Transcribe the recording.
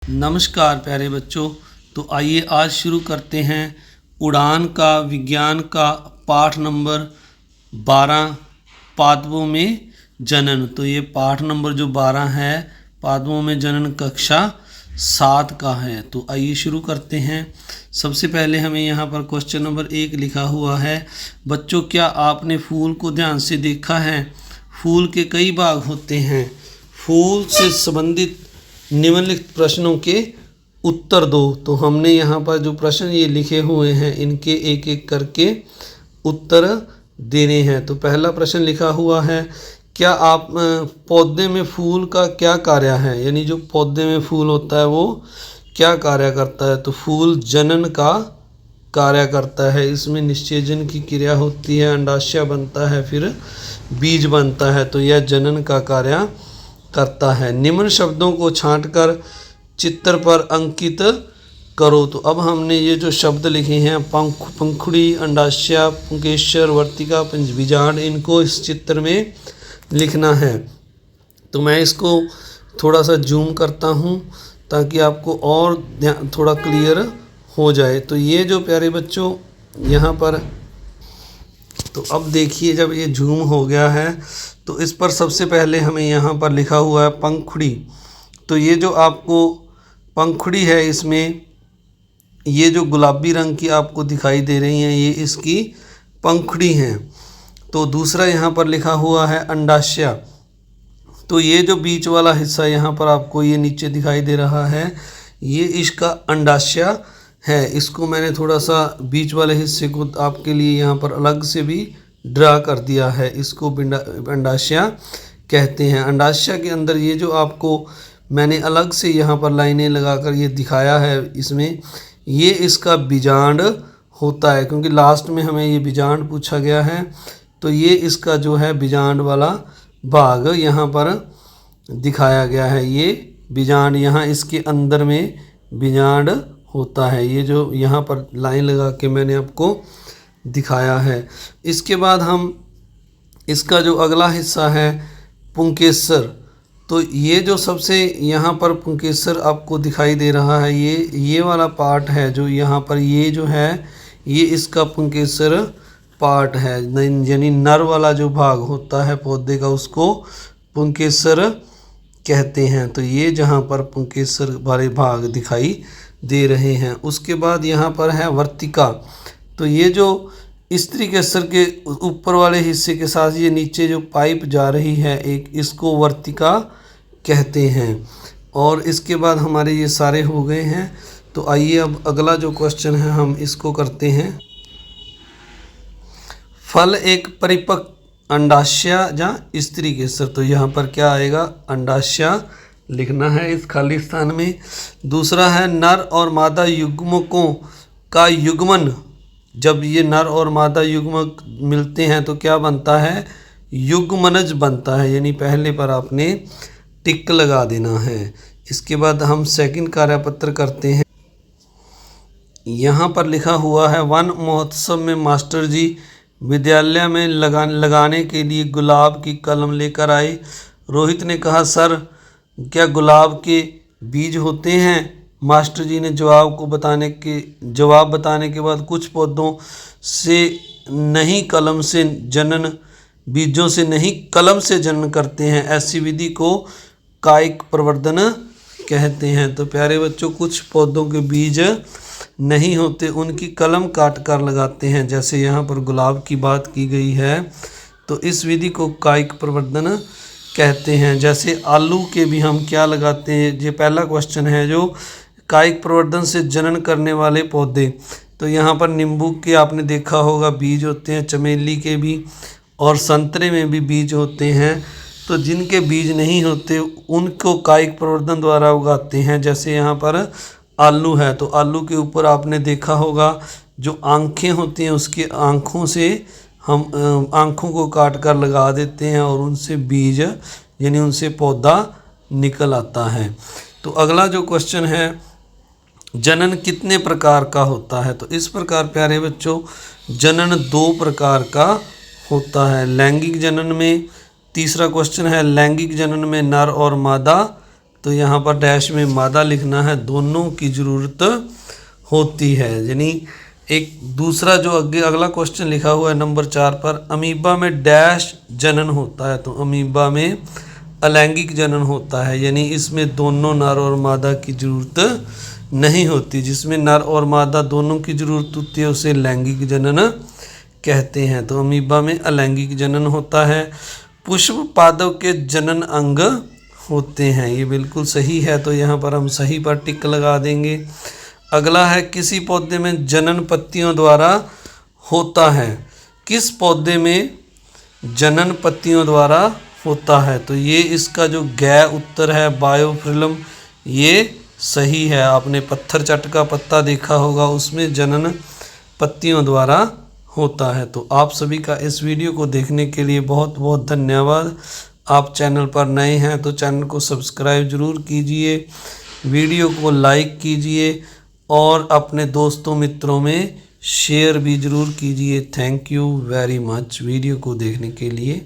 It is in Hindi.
नमस्कार प्यारे बच्चों। तो आइए आज शुरू करते हैं उड़ान का विज्ञान का पाठ नंबर 12 पादपों में जनन। तो ये पाठ नंबर जो 12 है पादपों में जनन कक्षा 7 का है। तो आइए शुरू करते हैं। सबसे पहले हमें यहाँ पर क्वेश्चन नंबर 1 लिखा हुआ है, बच्चों क्या आपने फूल को ध्यान से देखा है? फूल के कई भाग होते हैं। फूल से संबंधित निम्नलिखित प्रश्नों के उत्तर दो। तो हमने यहाँ पर जो प्रश्न ये लिखे हुए हैं इनके एक एक करके उत्तर देने हैं। तो पहला प्रश्न लिखा हुआ है, क्या आप पौधे में फूल का क्या कार्य है? यानी जो पौधे में फूल होता है वो क्या कार्य करता है? तो फूल जनन का कार्य करता है। इसमें निषेचन की क्रिया होती है, अंडाशय बनता है, फिर बीज बनता है। तो यह जनन का कार्य करता है। निम्न शब्दों को छांटकर चित्र पर अंकित करो। तो अब हमने ये जो शब्द लिखे हैं पंखुड़ी, अंडाशय, पुंकेसर, वर्तिका, बीजांड, इनको इस चित्र में लिखना है। तो मैं इसको थोड़ा सा जूम करता हूँ ताकि आपको और थोड़ा क्लियर हो जाए। तो ये जो प्यारे बच्चों यहाँ पर, तो अब देखिए जब ये जूम हो गया है तो इस पर सबसे पहले हमें यहाँ पर लिखा हुआ है पंखुड़ी। तो ये जो आपको पंखुड़ी है, इसमें ये जो गुलाबी रंग की आपको दिखाई दे रही हैं ये इसकी पंखुड़ी हैं। तो दूसरा यहाँ पर लिखा हुआ है अंडाशय। तो ये जो बीच वाला हिस्सा यहाँ पर आपको ये नीचे दिखाई दे रहा है ये इसका अंडाशय है। इसको मैंने थोड़ा सा बीच वाले हिस्से को आपके लिए यहाँ पर अलग से भी ड्रा कर दिया है। इसको अंडाशय कहते हैं। अंडाशय के अंदर ये जो आपको मैंने अलग से यहाँ पर लाइनें लगाकर ये दिखाया है, इसमें ये इसका बीजांड होता है, क्योंकि लास्ट में हमें ये बीजांड पूछा गया है। तो ये इसका जो है बीजांड वाला भाग यहाँ पर दिखाया गया है। ये बीजांड यहाँ इसके अंदर में बीजांड होता है। ये जो यहाँ पर लाइन लगा के मैंने आपको दिखाया है। इसके बाद हम इसका जो अगला हिस्सा है पुंकेसर। तो ये जो सबसे यहाँ पर पुंकेसर आपको दिखाई दे रहा है ये वाला पार्ट है जो यहाँ पर ये जो है ये इसका पुंकेसर पार्ट है। यानी नर वाला जो भाग होता है पौधे का उसको पुंकेसर कहते हैं। तो ये जहाँ पर पुंकेसर वाले भाग दिखाई दे रहे हैं। उसके बाद यहाँ पर है वर्तिका। तो ये जो स्त्री केसर के ऊपर वाले हिस्से के साथ ये नीचे जो पाइप जा रही है एक, इसको वर्तिका कहते हैं। और इसके बाद हमारे ये सारे हो गए हैं। तो आइए अब अगला जो क्वेश्चन है हम इसको करते हैं। फल एक परिपक्व अंडाशय या स्त्री केसर। तो यहाँ पर क्या आएगा? अंडाशय लिखना है इस खाली स्थान में। दूसरा है नर और मादा युग्मकों का युग्मन। जब ये नर और मादा युग्मक मिलते हैं तो क्या बनता है? युग्मनज बनता है। यानी पहले पर आपने टिक लगा देना है। इसके बाद हम सेकंड कार्यपत्र करते हैं। यहाँ पर लिखा हुआ है वन महोत्सव में मास्टर जी विद्यालय में लगाने के लिए गुलाब की कलम लेकर आए। रोहित ने कहा, सर क्या गुलाब के बीज होते हैं? मास्टर जी ने जवाब बताने के बाद कुछ पौधों से नहीं कलम से जनन, बीजों से नहीं कलम से जनन करते हैं। ऐसी विधि को कायिक प्रवर्धन कहते हैं। तो प्यारे बच्चों कुछ पौधों के बीज नहीं होते, उनकी कलम काट कर लगाते हैं। जैसे यहाँ पर गुलाब की बात की गई है तो इस विधि को कायिक प्रवर्धन कहते हैं। जैसे आलू के भी हम क्या लगाते हैं? ये पहला क्वेश्चन है जो कायिक प्रवर्धन से जनन करने वाले पौधे। तो यहाँ पर नींबू के आपने देखा होगा बीज होते हैं, चमेली के भी और संतरे में भी बीज होते हैं। तो जिनके बीज नहीं होते उनको कायिक प्रवर्धन द्वारा उगाते हैं। जैसे यहाँ पर आलू है तो आलू के ऊपर आपने देखा होगा जो आँखें होती हैं उसकी आँखों से हम आँखों को काट कर लगा देते हैं और उनसे बीज यानी उनसे पौधा निकल आता है। तो अगला जो क्वेश्चन है जनन कितने प्रकार का होता है? तो इस प्रकार प्यारे बच्चों जनन 2 प्रकार का होता है। लैंगिक जनन में तीसरा क्वेश्चन है लैंगिक जनन में नर और मादा तो यहाँ पर डैश में मादा लिखना है, दोनों की ज़रूरत होती है। यानी एक दूसरा जो अगला क्वेश्चन लिखा हुआ है नंबर 4 पर, अमीबा में डैश जनन होता है, तो अमीबा में अलैंगिक जनन होता है, यानी इसमें दोनों नर और मादा की ज़रूरत नहीं होती। जिसमें नर और मादा दोनों की ज़रूरत होती है उसे लैंगिक जनन कहते हैं। तो अमीबा में अलैंगिक जनन होता है। पुष्प पादप के जनन अंग होते हैं, ये बिल्कुल सही है, तो यहाँ पर हम सही पर टिक लगा देंगे। अगला है, किसी पौधे में जनन पत्तियों द्वारा होता है, किस पौधे में जनन पत्तियों द्वारा होता है, तो ये इसका जो गै उत्तर है बायोफिल्म, ये सही है। आपने पत्थर चट का पत्ता देखा होगा, उसमें जनन पत्तियों द्वारा होता है। तो आप सभी का इस वीडियो को देखने के लिए बहुत बहुत धन्यवाद। आप चैनल पर नए हैं तो चैनल को सब्सक्राइब ज़रूर कीजिए, वीडियो को लाइक कीजिए और अपने दोस्तों मित्रों में शेयर भी ज़रूर कीजिए। Thank you very much video को देखने के लिए।